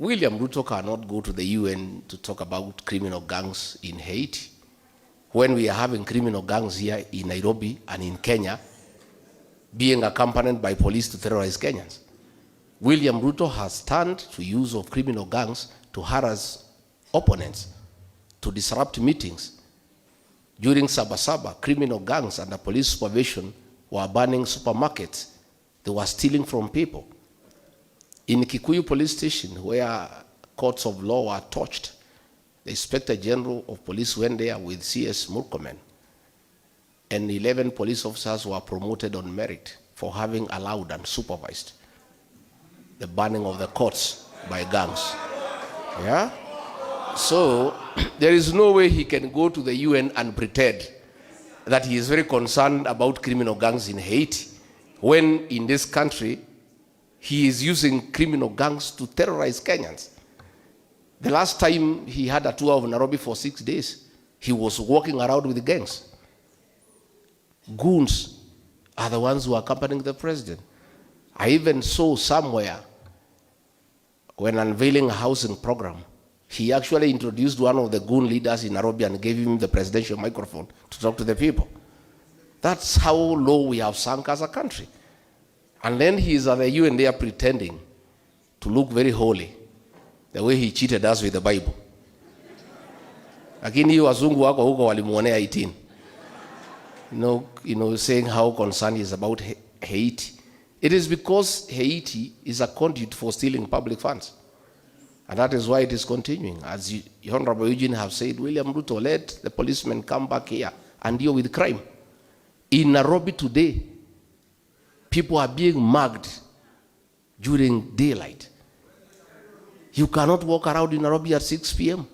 William Ruto cannot go to the UN to talk about criminal gangs in Haiti when we are having criminal gangs here in Nairobi and in Kenya being accompanied by police to terrorize Kenyans. William Ruto has turned to use of criminal gangs to harass opponents, to disrupt meetings. During Sabasaba, criminal gangs under police supervision were burning supermarkets. They were stealing from people. In Kikuyu police station, where courts of law were torched, the Inspector General of Police went there with CS Murkomen, and 11 police officers were promoted on merit for having allowed and supervised the burning of the courts by gangs. Yeah? So there is no way he can go to the UN and pretend that he is very concerned about criminal gangs in Haiti, when in this country he is using criminal gangs to terrorize Kenyans. The last time he had a tour of Nairobi for 6 days, he was walking around with gangs. Goons are the ones who are accompanying the president. I even saw somewhere, when unveiling a housing program, he actually introduced one of the goon leaders in Nairobi and gave him the presidential microphone to talk to the people. That's how low we have sunk as a country. And then he is at the UN there pretending to look very holy, the way he cheated us with the Bible. Lakini hiyo wazungu wako huko walimuonea 18. Saying how concerned he is about Haiti. It is because Haiti is a conduit for stealing public funds. And that is why it is continuing. As Honorable Eugene have said, William Ruto, let the policemen come back here and deal with crime. In Nairobi today, people are being mugged during daylight. You cannot walk around in Nairobi at 6 p.m.